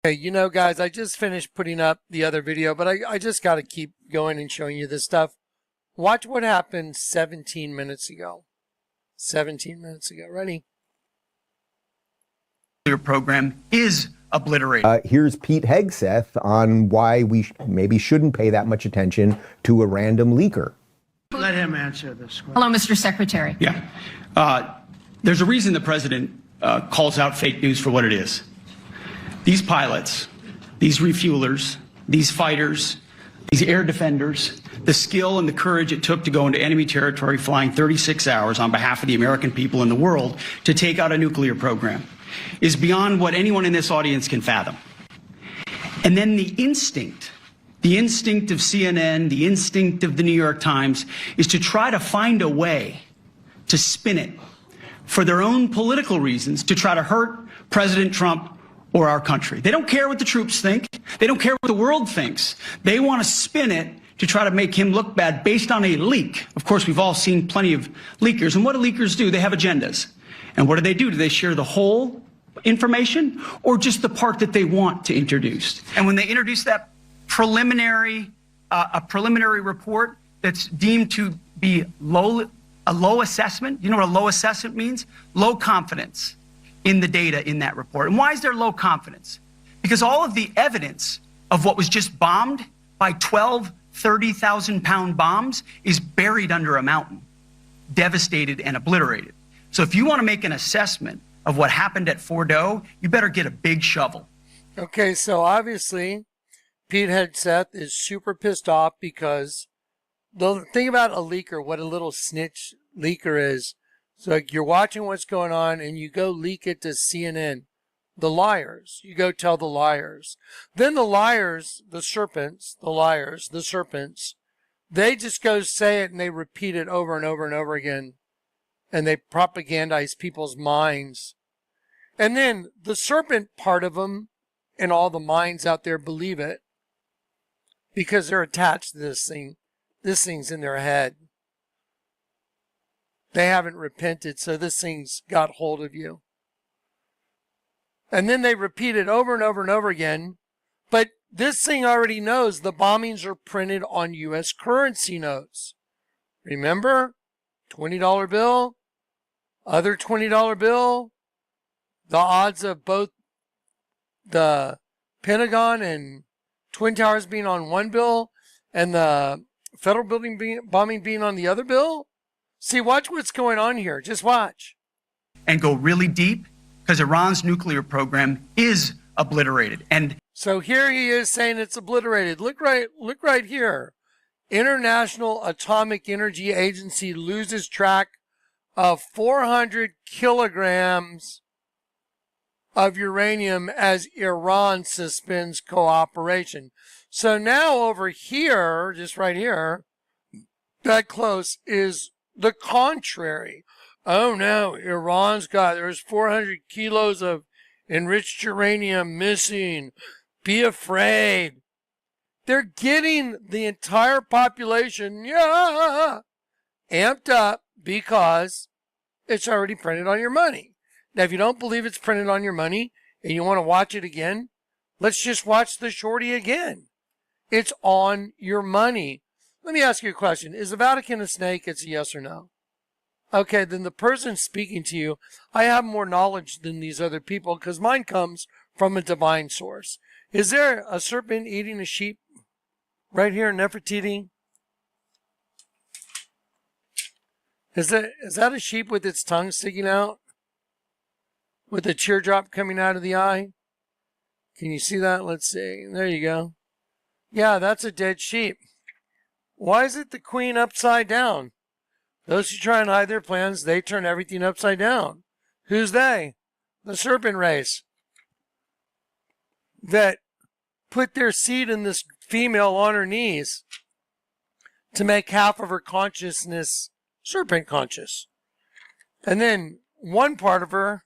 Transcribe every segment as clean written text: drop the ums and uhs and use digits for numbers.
Hey, you know, guys, I just finished putting up the other video, but I just got to keep going and showing you this stuff. Watch what happened 17 minutes ago. 17 minutes ago. Ready? Your program is obliterated. Here's Pete Hegseth on why we maybe shouldn't pay that much attention to a random leaker. Let him answer this question. Hello, Mr. Secretary. Yeah. There's a reason the president calls out fake news for what it is. These pilots, these refuelers, these fighters, these air defenders, the skill and the courage it took to go into enemy territory flying 36 hours on behalf of the American people and the world to take out a nuclear program is beyond what anyone in this audience can fathom. And then the instinct of CNN, the instinct of the New York Times is to try to find a way to spin it for their own political reasons to try to hurt President Trump or our country. They don't care what the troops think. They don't care what the world thinks. They want to spin it to try to make him look bad based on a leak. Of course, we've all seen plenty of leakers. And what do leakers do? They have agendas. And what do? Do they share the whole information or just the part that they want to introduce? And when they introduce that preliminary report that's deemed to be a low assessment, you know what a low assessment means? Low confidence in the data in that report. And why is there low confidence? Because all of the evidence of what was just bombed by 12 30,000-pound bombs is buried under a mountain, devastated and obliterated. So if you want to make an assessment of what happened at Fordo, you better get a big shovel. Okay, so obviously Pete Hegseth is super pissed off because the thing about a leaker, what a little snitch leaker is, so like you're watching what's going on and you go leak it to CNN. The liars. You go tell the liars. Then the liars, the serpents, the liars, the serpents, they just go say it and they repeat it over and over and over again. And they propagandize people's minds. And then the serpent part of them and all the minds out there believe it because they're attached to this thing. This thing's in their head. They haven't repented, so this thing's got hold of you. And then they repeat it over and over and over again. But this thing already knows the bombings are printed on U.S. currency notes. Remember? $20 bill, other $20 bill. The odds of both the Pentagon and Twin Towers being on one bill and the federal building bombing being on the other bill. See, watch what's going on here. Just watch. And go really deep because Iran's nuclear program is obliterated. And so here he is saying it's obliterated. Look right here. International Atomic Energy Agency loses track of 400 kilograms of uranium as Iran suspends cooperation. So now over here, just right here, that close is the contrary. Oh no, there's 400 kilos of enriched uranium missing. Be afraid. They're getting the entire population amped up because it's already printed on your money. Now, if you don't believe it's printed on your money and you want to watch it again, let's just watch the shorty again. It's on your money. Let me ask you a question. Is the Vatican a snake? It's a yes or no. Okay, then the person speaking to you, I have more knowledge than these other people because mine comes from a divine source. Is there a serpent eating a sheep right here in Nefertiti? Is that a sheep with its tongue sticking out? With a teardrop coming out of the eye? Can you see that? Let's see. There you go. Yeah, that's a dead sheep. Why is it the queen upside down? Those who try and hide their plans, they turn everything upside down. Who's they? The serpent race. That put their seed in this female on her knees to make half of her consciousness serpent conscious. And then one part of her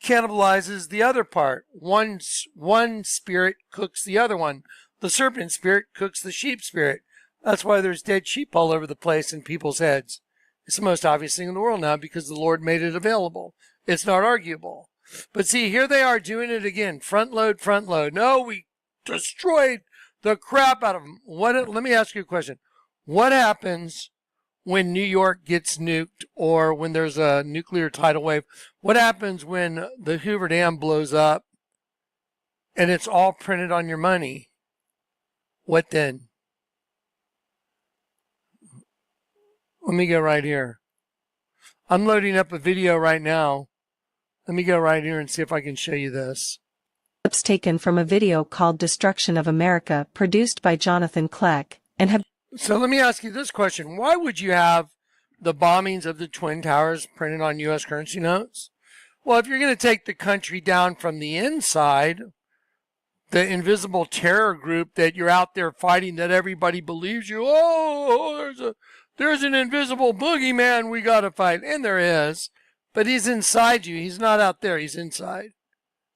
cannibalizes the other part. One spirit cooks the other one. The serpent spirit cooks the sheep spirit. That's why there's dead sheep all over the place in people's heads. It's the most obvious thing in the world now because the Lord made it available. It's not arguable. But see, here they are doing it again. Front load, front load. No, we destroyed the crap out of them. Let me ask you a question. What happens when New York gets nuked or when there's a nuclear tidal wave? What happens when the Hoover Dam blows up and it's all printed on your money? What then? Let me go right here. I'm loading up a video right now. Let me go right here and see if I can show you this. Clips taken from a video called Destruction of America, produced by Jonathan Kleck, and have... So let me ask you this question. Why would you have the bombings of the Twin Towers printed on U.S. currency notes? Well, if you're going to take the country down from the inside, the invisible terror group that you're out there fighting that everybody believes you, there's an invisible boogeyman we got to fight. And there is. But he's inside you. He's not out there. He's inside.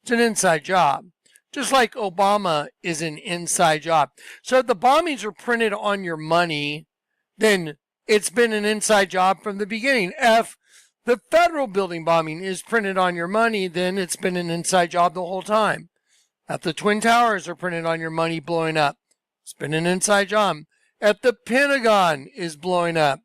It's an inside job. Just like Obama is an inside job. So if the bombings are printed on your money, then it's been an inside job from the beginning. If the federal building bombing is printed on your money, then it's been an inside job the whole time. If the Twin Towers are printed on your money blowing up, it's been an inside job. If the Pentagon is blowing up,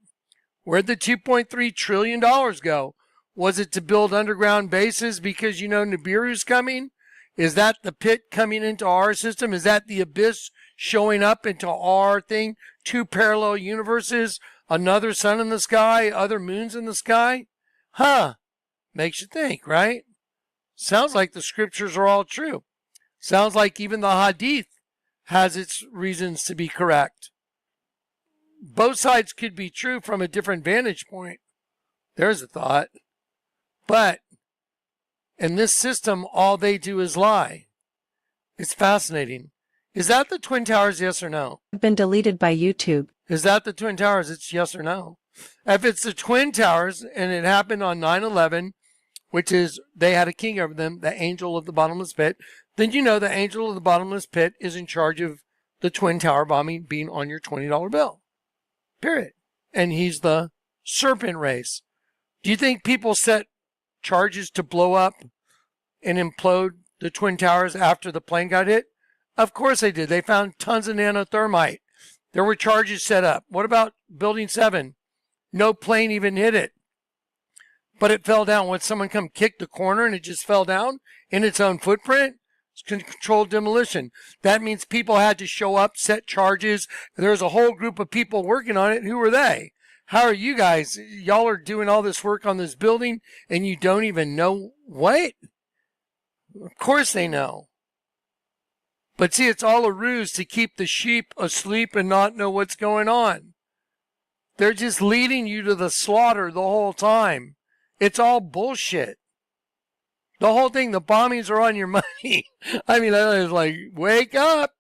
where'd the $2.3 trillion go? Was it to build underground bases because you know Nibiru's coming? Is that the pit coming into our system? Is that the abyss showing up into our thing? Two parallel universes, another sun in the sky, other moons in the sky? Huh. Makes you think, right? Sounds like the scriptures are all true. Sounds like even the Hadith has its reasons to be correct. Both sides could be true from a different vantage point. There's a thought. But in this system, all they do is lie. It's fascinating. Is that the Twin Towers, yes or no? Been deleted by YouTube. Is that the Twin Towers? It's yes or no. If it's the Twin Towers and it happened on 9/11, which is they had a king over them, the angel of the bottomless pit, then you know the angel of the bottomless pit is in charge of the Twin Tower bombing being on your $20 bill. Period. And he's the serpent race. Do you think people set charges to blow up and implode the Twin Towers after the plane got hit? Of course they did. They found tons of nanothermite. There were charges set up. What about Building 7? No plane even hit it. But it fell down. When someone come kick the corner and it just fell down in its own footprint, it's controlled demolition. That means people had to show up, set charges. There's a whole group of people working on it. Who were they? How are you guys? Y'all are doing all this work on this building and you don't even know what? Of course they know. But see, it's all a ruse to keep the sheep asleep and not know what's going on. They're just leading you to the slaughter the whole time. It's all bullshit. The whole thing, the bombings are on your money. I mean, I was like, wake up,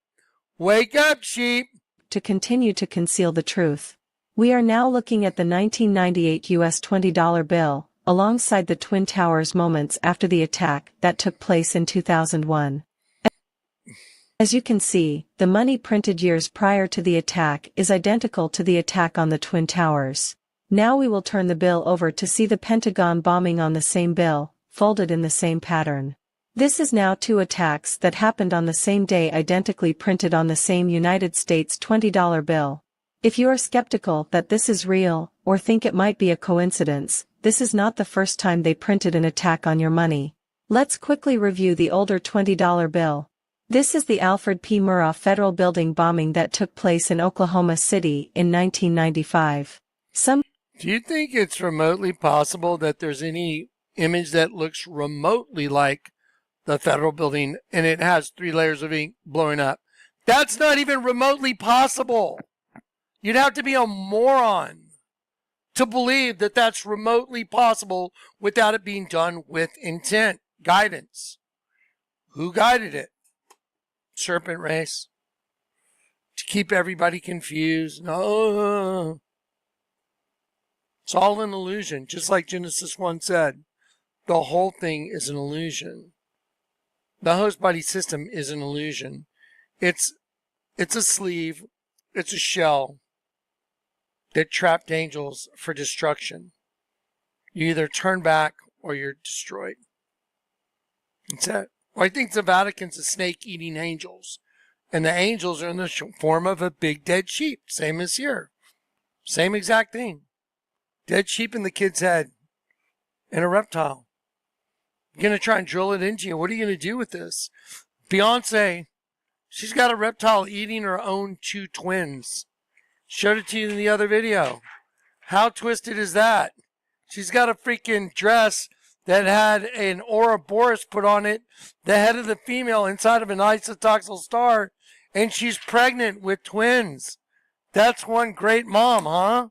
sheep. To continue to conceal the truth. We are now looking at the 1998 US $20 bill, alongside the Twin Towers moments after the attack that took place in 2001. As you can see, the money printed years prior to the attack is identical to the attack on the Twin Towers. Now we will turn the bill over to see the Pentagon bombing on the same bill, folded in the same pattern. This is now two attacks that happened on the same day, identically printed on the same United States $20 bill. If you are skeptical that this is real, or think it might be a coincidence, this is not the first time they printed an attack on your money. Let's quickly review the older $20 bill. This is the Alfred P. Murrah Federal Building bombing that took place in Oklahoma City in 1995. Do you think it's remotely possible that there's any image that looks remotely like the federal building and it has 3 layers of ink blowing up? That's not even remotely possible. You'd have to be a moron to believe that that's remotely possible without it being done with intent, guidance. Who guided it? Serpent race. To keep everybody confused. No. It's all an illusion, just like Genesis 1 said. The whole thing is an illusion. The host body system is an illusion. It's a sleeve. It's a shell that trapped angels for destruction. You either turn back or you're destroyed. That's it. Well, I think the Vatican's a snake-eating angels. And the angels are in the form of a big dead sheep. Same as here. Same exact thing. Dead sheep in the kid's head. And a reptile. You're going to try and drill it into you. What are you going to do with this? Beyonce, she's got a reptile eating her own 2 twins. Showed it to you in the other video. How twisted is that? She's got a freaking dress that had an Ouroboros put on it, the head of the female inside of an isotoxal star, and she's pregnant with twins. That's one great mom, huh?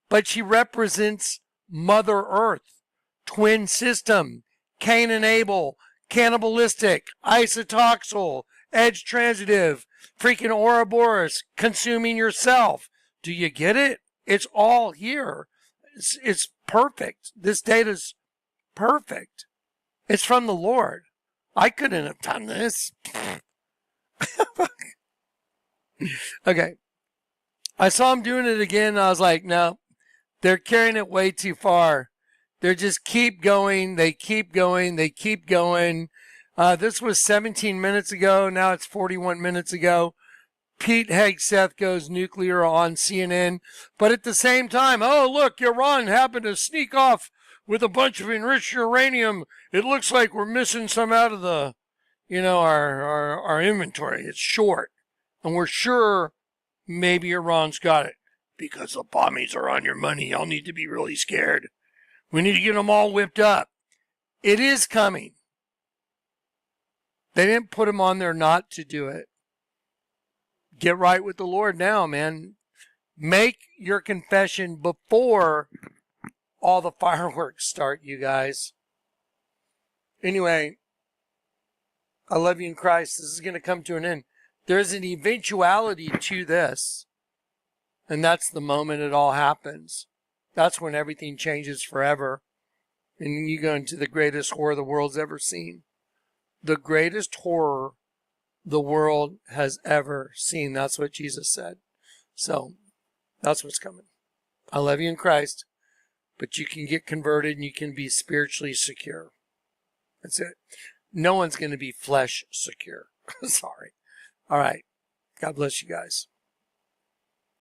But she represents Mother Earth, twin system, Cain and Abel, cannibalistic, isotoxal, edge transitive, freaking Ouroboros, consuming yourself. Do you get it? It's all here. It's perfect. This data's perfect. It's from the Lord. I couldn't have done this. Okay. I saw him doing it again, and I was like, no, they're carrying it way too far. They just keep going. They keep going. They keep going. This was 17 minutes ago. Now it's 41 minutes ago. Pete Hegseth goes nuclear on CNN. But at the same time, oh, look, Iran happened to sneak off with a bunch of enriched uranium. It looks like we're missing some out of the, our inventory. It's short. And we're sure maybe Iran's got it. Because the bombies are on your money. Y'all need to be really scared. We need to get them all whipped up. It is coming. They didn't put them on there not to do it. Get right with the Lord now, man. Make your confession before all the fireworks start, you guys. Anyway, I love you in Christ. This is going to come to an end. There's an eventuality to this. And that's the moment it all happens. That's when everything changes forever. And you go into the greatest horror the world's ever seen. The greatest horror the world has ever seen. That's what Jesus said. So, that's what's coming. I love you in Christ. But you can get converted and you can be spiritually secure. That's it. No one's going to be flesh secure. Sorry. All right. God bless you guys.